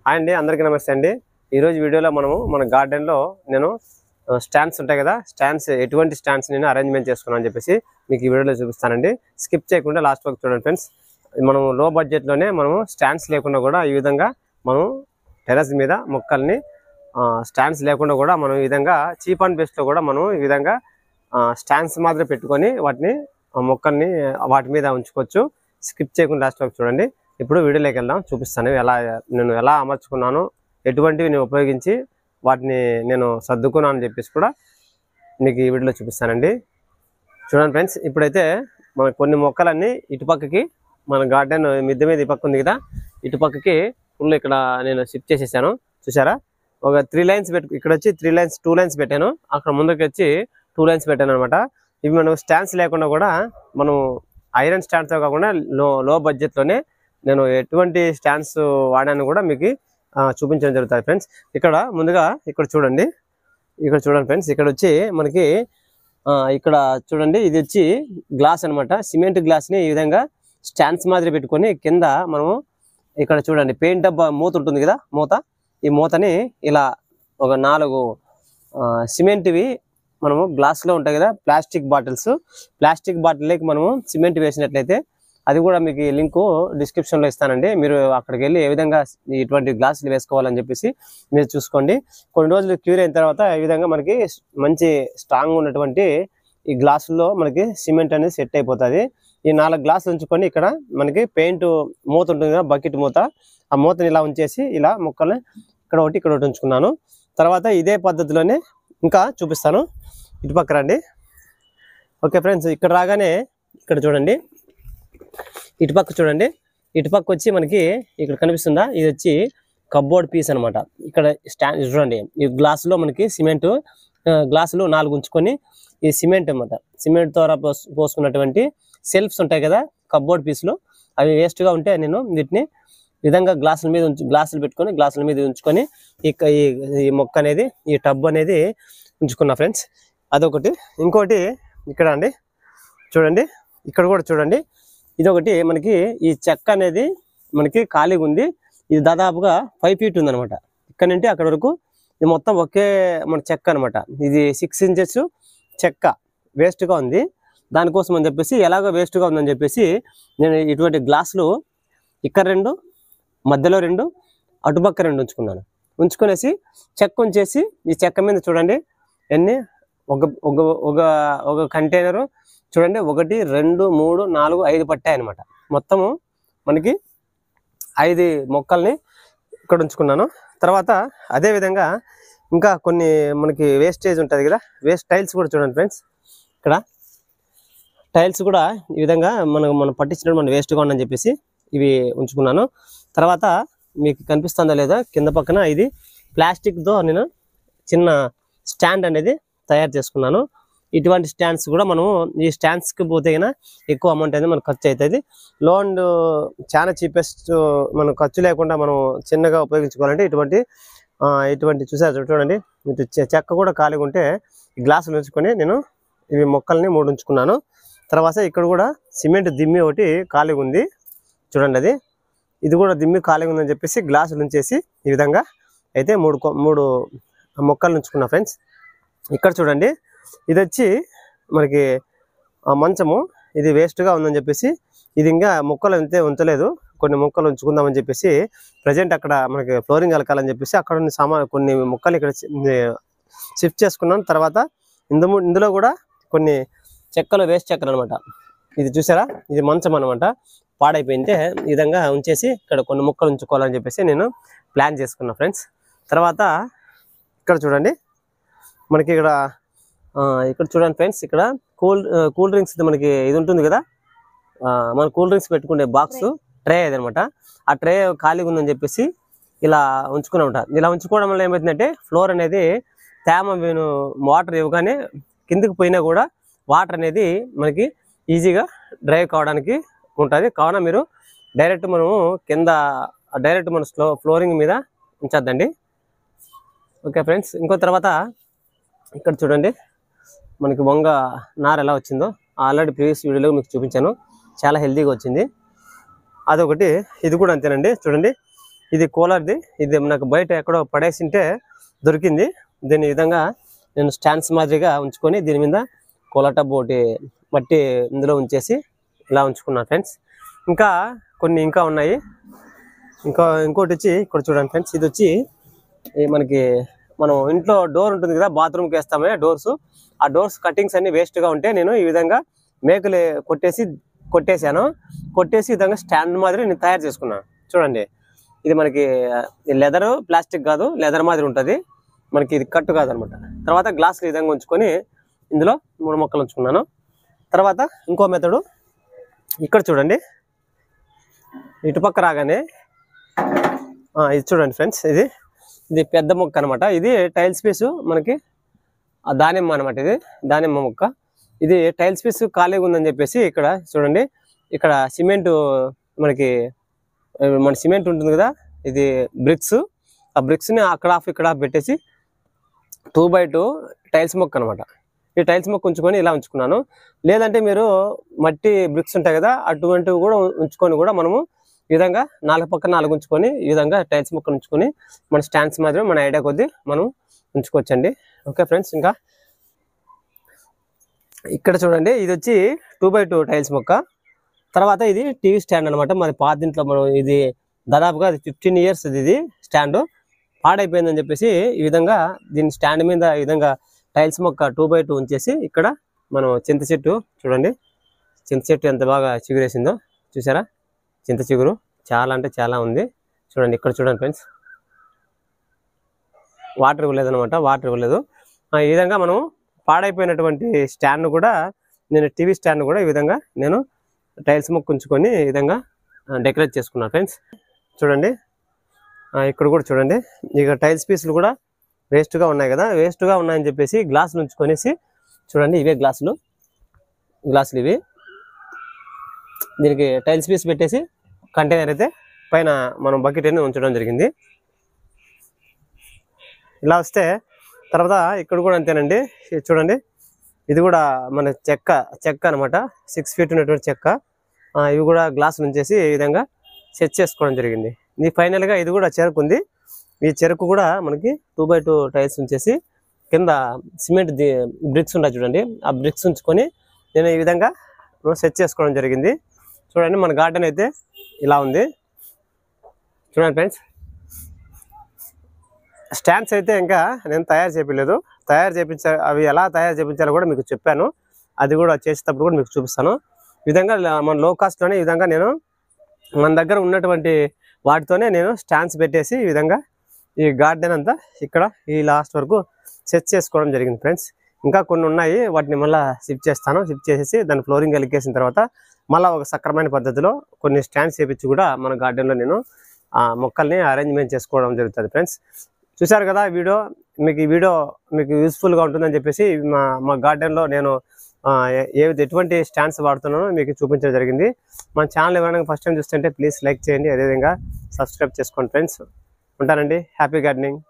Hi అండి, అందరికీ నమస్తే అండి. ఈరోజు వీడియోలో మనము మన గార్డెన్లో నేను స్టాండ్స్ ఉంటాయి కదా, స్టాండ్స్ ఎటువంటి స్టాండ్స్ నేను అరేంజ్మెంట్ చేసుకున్నాను అని చెప్పేసి మీకు ఈ వీడియోలో చూపిస్తానండి. స్కిప్ చేయకుండా లాస్ట్ వరకు చూడండి ఫ్రెండ్స్. మనం లో బడ్జెట్లోనే మనము స్టాండ్స్ లేకుండా కూడా ఈ విధంగా మనం టెర్రస్ మీద మొక్కల్ని స్టాండ్స్ లేకుండా కూడా మనం ఈ విధంగా చీప్ అండ్ బెస్ట్లో కూడా మనం ఈ విధంగా స్టాండ్స్ మాత్రం పెట్టుకొని వాటిని మొక్కల్ని వాటి మీద ఉంచుకోవచ్చు. స్కిప్ చేయకుండా లాస్ట్ వరకు చూడండి. ఇప్పుడు వీడియోలోకి వెళ్దాం, చూపిస్తాను నేను ఎలా అమర్చుకున్నాను, ఎటువంటివి నేను ఉపయోగించి వాటిని నేను సర్దుకున్నాను అని చెప్పేసి కూడా మీకు ఈ వీడియోలో చూపిస్తానండి. చూడండి ఫ్రెండ్స్, ఇప్పుడైతే మన కొన్ని మొక్కలన్నీ ఇటుపక్కకి మన గార్డెన్ మిద్దె మీద ఈ పక్క ఉంది కదా, ఇటుపక్కకి ఫుల్ ఇక్కడ నేను షిఫ్ట్ చేసేసాను. చూసారా, ఒక 3 లైన్స్ ఇక్కడ వచ్చి 2 లైన్స్ పెట్టాను, అక్కడ ముందుకు వచ్చి 2 లైన్స్ పెట్టాను అనమాట. ఇవి మనం స్టాండ్స్ లేకుండా కూడా మనం ఐరన్ స్టాండ్స్తో కాకుండా లో బడ్జెట్లోనే నేను ఎటువంటి స్టాండ్స్ వాడాను కూడా మీకు చూపించడం జరుగుతుంది ఫ్రెండ్స్. ఇక్కడ ముందుగా ఇక్కడ చూడండి ఫ్రెండ్స్, ఇక్కడ వచ్చి మనకి ఇక్కడ చూడండి, ఇది వచ్చి గ్లాస్ అనమాట. సిమెంట్ గ్లాస్ని ఈ విధంగా స్టాండ్స్ మాదిరి పెట్టుకొని కింద మనము ఇక్కడ చూడండి పెయింట్ డబ్బా మూత ఉంటుంది కదా, ఈ మూతని ఇలా ఒక 4 సిమెంట్వి మనము గ్లాస్లో ఉంటాయి కదా ప్లాస్టిక్ బాటిల్లోకి మనము సిమెంట్ వేసినట్లయితే, అది కూడా మీకు లింకు డిస్క్రిప్షన్లో ఇస్తానండి. మీరు అక్కడికి వెళ్ళి ఏ విధంగా ఇటువంటి గ్లాసులు వేసుకోవాలని చెప్పేసి మీరు చూసుకోండి. కొన్ని రోజులు క్యూర్ అయిన తర్వాత ఈ విధంగా మనకి మంచి స్ట్రాంగ్ ఉన్నటువంటి ఈ గ్లాసుల్లో మనకి సిమెంట్ అనేది సెట్ అయిపోతుంది. ఈ 4 గ్లాసులు ఉంచుకొని ఇక్కడ మనకి పెయింట్ మూత ఉంటుంది కదా, బకెట్ మూత, ఆ మూతని ఇలా ఉంచేసి ఇలా మొక్కలు ఇక్కడ ఒకటి ఉంచుకున్నాను. తర్వాత ఇదే పద్ధతిలోనే ఇంకా చూపిస్తాను. ఇటుపక్క రండి. ఓకే ఫ్రెండ్స్, ఇక్కడ రాగానే ఇక్కడ చూడండి, ఇటుపక్క వచ్చి మనకి ఇక్కడ కనిపిస్తుందా, ఇది వచ్చి కప్బోర్డ్ పీస్ అనమాట. ఇక్కడ స్టాండ్ చూడండి, ఈ గ్లాసులో మనకి సిమెంట్ గ్లాసులు 4 ఉంచుకొని ఈ సిమెంట్ అనమాట, సిమెంట్ ద్వారా పోసుకున్నటువంటి సెల్ఫ్స్ ఉంటాయి కదా కప్బోర్డ్ పీస్లో, అవి వేస్ట్గా ఉంటే నేను వీటిని విధంగా గ్లాసులు పెట్టుకొని గ్లాసుల మీద ఉంచుకొని ఈ మొక్క అనేది, ఈ టబ్ అనేది ఉంచుకున్నా ఫ్రెండ్స్. అదొకటి. ఇంకోటి ఇక్కడ అండి చూడండి, ఇక్కడ కూడా చూడండి, ఇదొకటి మనకి ఈ చెక్క అనేది మనకి ఖాళీగా ఉంది. ఇది దాదాపుగా 5 ఫీట్ ఉందనమాట. ఇక్కడ నుండి అక్కడ వరకు ఇది మొత్తం ఒకే మన చెక్క అనమాట. ఇది 6 ఇంచెస్ చెక్క వేస్ట్గా ఉంది. దానికోసం అని చెప్పేసి, ఎలాగో వేస్ట్గా ఉందని చెప్పేసి నేను ఇటువంటి గ్లాసులు ఇక్కడ 2, మధ్యలో 2, అటుపక్క 2 ఉంచుకునేసి చెక్క ఉంచేసి, ఈ చెక్క మీద చూడండి ఎన్ని ఒక కంటైనరు చూడండి, 1 2 3 4 5 పట్టాయి అనమాట. మొత్తము మనకి 5 మొక్కల్ని ఇక్కడ ఉంచుకున్నాను. తర్వాత అదేవిధంగా ఇంకా కొన్ని మనకి వేస్టేజ్ ఉంటుంది కదా, టైల్స్ కూడా చూడండి ఫ్రెండ్స్, ఇక్కడ టైల్స్ కూడా ఈ విధంగా మనం పట్టించినప్పుడు మన వేస్ట్గా ఉందని చెప్పేసి ఇవి ఉంచుకున్నాను. తర్వాత మీకు కనిపిస్తుందా లేదా, కింద పక్కన ఇది ప్లాస్టిక్తో నేను చిన్న స్టాండ్ అనేది తయారు చేసుకున్నాను. ఇటువంటి స్టాండ్స్ కూడా మనము ఈ స్టాండ్స్కి పోతే అయినా ఎక్కువ అమౌంట్ అనేది మనకు ఖర్చు అవుతుంది. లోన్ చాలా చీపెస్ట్, మనం ఖర్చు లేకుండా మనం చిన్నగా ఉపయోగించుకోవాలంటే ఇటువంటి చూడండి, ఇటు చెక్క కూడా ఖాళీగా ఉంటే ఈ గ్లాసులు ఉంచుకొని నేను ఇవి మొక్కల్ని 3 ఉంచుకున్నాను. తర్వాత ఇక్కడ కూడా సిమెంట్ దిమ్మి ఒకటి ఖాళీగా ఉంది చూడండి, ఇది కూడా దిమ్మి ఖాళీగా ఉందని చెప్పేసి గ్లాసులు ఉంచేసి ఈ విధంగా అయితే 3 మొక్కలు ఉంచుకున్నా ఫ్రెండ్స్. ఇక్కడ చూడండి, ఇది వచ్చి మనకి మంచము, ఇది వేస్ట్గా ఉందని చెప్పేసి ఇది ఇంకా మొక్కలు అంతే ఉంచలేదు, కొన్ని మొక్కలు ఉంచుకుందామని చెప్పేసి ప్రజెంట్ అక్కడ మనకి ఫ్లోరింగ్ అలకాలని చెప్పేసి అక్కడ కొన్ని మొక్కలు ఇక్కడ షిఫ్ట్ చేసుకున్నాను. తర్వాత ఇందులో కూడా కొన్ని వేస్ట్ చెక్కలు అనమాట. ఇది చూసారా, ఇది మంచం అనమాట, పాడైపోయింటే ఈ విధంగా ఉంచేసి ఇక్కడ కొన్ని మొక్కలు ఉంచుకోవాలని చెప్పేసి నేను ప్లాన్ చేసుకున్నా ఫ్రెండ్స్. తర్వాత ఇక్కడ చూడండి, మనకి ఇక్కడ చూడండి ఫ్రెండ్స్, ఇక్కడ కూల్ డ్రింక్స్ మనకి ఇది ఉంటుంది కదా, మన కూల్ డ్రింక్స్ పెట్టుకునే బాక్స్ ట్రే అదనమాట. ఆ ట్రే ఖాళీగా ఉందని చెప్పేసి ఇలా ఉంచుకుని ఉంటా. ఇలా ఉంచుకోవడం వల్ల ఏమవుతుందంటే ఫ్లోర్ అనేది తేమ వాటర్ ఇవ్వగానే కిందికి పోయినా కూడా వాటర్ అనేది మనకి ఈజీగా డ్రై కావడానికి ఉంటుంది. కావున మీరు మనము కింద మన ఫ్లోరింగ్ మీద ఉంచద్దండి. Okay friends. ఇంకో తర్వాత ఇక్కడ చూడండి, మనకి వంగ నార ఎలా వచ్చిందో ఆల్రెడీ ప్రీవియస్ వీడియోలో మీకు చూపించాను, చాలా హెల్తీగా వచ్చింది. అదొకటి. ఇది కూడా అంతేనండి. చూడండి, ఇది కూలర్ది. ఇది నాకు బయట ఎక్కడో పడేసింటే దొరికింది. దీని విధంగా నేను స్టాండ్స్ మాదిరిగా ఉంచుకొని దీని మీద కూలర్ టబ్ ఒకటి మట్టి ఇందులో ఉంచేసి ఇలా ఉంచుకున్నాను ఫ్రెండ్స్. ఇంకా కొన్ని ఇంకా ఉన్నాయి. ఇంకోటి వచ్చి ఇక్కడ చూడండి ఫ్రెండ్స్, ఇది వచ్చి మనకి మనం ఇంట్లో డోర్ ఉంటుంది కదా, బాత్రూమ్కి వేస్తామే డోర్స్. ఆ డోర్స్ కటింగ్స్ అన్ని వేస్ట్గా ఉంటే నేను ఈ విధంగా మేకులు కొట్టేసాను. కొట్టేసి ఈ విధంగా స్టాండ్ మాదిరి నేను తయారు చేసుకున్నాను. చూడండి, ఇది మనకి లెదర్, ప్లాస్టిక్ కాదు, లెదర్ మాదిరి ఉంటుంది మనకి. ఇది కట్టు కాదనమాట. తర్వాత గ్లాసులు ఈ విధంగా ఉంచుకొని ఇందులో 3 మొక్కలు ఉంచుకున్నాను. తర్వాత ఇంకో మెథడు ఇక్కడ చూడండి, ఇటుపక్క రాగానే ఇది చూడండి ఫ్రెండ్స్, ఇది పెద్ద మొక్క అనమాట. ఇది టైల్స్ పీసు మనకి దానిమ్మ అనమాట. ఇది దానిమ్మ మొక్క. ఇది టైల్స్ పీస్ ఖాళీగా ఉందని చెప్పేసి ఇక్కడ చూడండి, ఇక్కడ సిమెంట్ మనకి మన సిమెంట్ ఉంటుంది కదా, ఇది బ్రిక్స్. ఆ బ్రిక్స్ని అక్కడ ఇక్కడ పెట్టేసి 2x2 టైల్స్ మొక్క అనమాట. ఈ టైల్స్ మొక్క ఉంచుకొని ఇలా ఉంచుకున్నాను. లేదంటే మీరు మట్టి బ్రిక్స్ ఉంటాయి కదా, అటువంటివి కూడా ఉంచుకొని కూడా మనము ఈ విధంగా 4 పక్కన 4 ఉంచుకొని ఈ విధంగా టైల్స్ మొక్కలు ఉంచుకొని మన స్టాండ్స్ మాత్రం మన ఐడియా కొద్దీ మనం ఉంచుకోవచ్చండి. ఓకే ఫ్రెండ్స్, ఇంకా ఇక్కడ చూడండి, ఇది వచ్చి 2x2 టైల్స్ మొక్క. తర్వాత ఇది టీవీ స్టాండ్ అనమాట. మరి పాత ఇంట్లో మనం ఇది దాదాపుగా 15 ఇయర్స్ ఇది స్టాండ్ పాడైపోయిందని చెప్పేసి ఈ విధంగా దీని స్టాండ్ మీద ఈ విధంగా టైల్స్ మొక్క 2x2 ఉంచేసి ఇక్కడ మనం చింత చెట్టు చూడండి, చింత చెట్టు ఎంత బాగా చిగురేసిందో చూసారా. చింత చిగురు చాలా అంటే చాలా ఉంది. చూడండి, ఇక్కడ చూడండి ఫ్రెండ్స్, వాటర్ ఇవ్వలేదనమాట, వాటర్ ఇవ్వలేదు. ఈ విధంగా మనం పాడైపోయినటువంటి స్టాండ్ కూడా నేను టీవీ స్టాండ్ కూడా ఈ విధంగా నేను టైల్స్ మొక్క ఉంచుకొని ఈ విధంగా డెకరేట్ చేసుకున్నాను ఫ్రెండ్స్. చూడండి, ఇక్కడ కూడా చూడండి, ఇక టైల్స్ పీసులు కూడా వేస్ట్గా ఉన్నాయి కదా, వేస్ట్గా ఉన్నాయని చెప్పేసి గ్లాసులు ఉంచుకొనేసి చూడండి, ఇవే గ్లాసులు ఇవి. దీనికి టైల్స్ పీస్ పెట్టేసి కంటైనర్ అయితే పైన మనం బకెట్ అని ఉంచడం జరిగింది. ఇలా వస్తే తర్వాత ఇక్కడ కూడా అంతేనండి. చూడండి, ఇది కూడా మన చెక్క అనమాట, 6 ఫీట్ ఉన్నటువంటి చెక్క. ఇవి కూడా గ్లాసులు ఉంచేసి ఈ విధంగా సెట్ చేసుకోవడం జరిగింది. ఇది ఫైనల్గా ఇది కూడా చెరకు ఉంది. ఈ చెరకు కూడా మనకి 2x2 టైల్స్ ఉంచేసి కింద సిమెంట్ బ్రిక్స్ ఉంటాయి చూడండి, ఆ బ్రిక్స్ ఉంచుకొని నేను ఈ విధంగా సెట్ చేసుకోవడం జరిగింది. చూడండి, మన గార్డెన్ అయితే ఇలా ఉంది. చూడండి ఫ్రెండ్స్, స్టాండ్స్ అయితే ఇంకా నేను తయారు చేయలేదు. అవి ఎలా తయారు చేయించాలో కూడా మీకు చెప్పాను. అది కూడా చేసేటప్పుడు కూడా మీకు చూపిస్తాను. ఈ విధంగా మన లో కాస్ట్లోనే ఈ విధంగా నేను మన దగ్గర ఉన్నటువంటి వాటితోనే నేను స్టాండ్స్ పెట్టేసి ఈ విధంగా ఈ గార్డెన్ అంతా ఇక్కడ ఈ లాస్ట్ వరకు సెట్ చేసుకోవడం జరిగింది ఫ్రెండ్స్. ఇంకా కొన్ని ఉన్నాయి, వాటిని మళ్ళీ షిఫ్ట్ చేసేసి దాని ఫ్లోరింగ్ ఎలికేసిన తర్వాత మళ్ళీ ఒక సక్రమైన పద్ధతిలో కొన్ని స్టాండ్స్ చేపించి కూడా మన గార్డెన్లో నేను మొక్కల్ని అరేంజ్మెంట్ చేసుకోవడం జరుగుతుంది ఫ్రెండ్స్. చూసారు కదా వీడియో, మీకు ఈ వీడియో మీకు యూస్ఫుల్గా ఉంటుందని చెప్పేసి మా గార్డెన్లో నేను ఎటువంటి స్టాండ్స్ వాడుతున్నానో మీకు చూపించడం జరిగింది. మన ఛానల్ ఎవరైనా ఫస్ట్ టైం చూస్తుంటే ప్లీజ్ లైక్ చేయండి, అదేవిధంగా సబ్స్క్రైబ్ చేసుకోండి ఫ్రెండ్స్. ఉంటానండి. Happy gardening.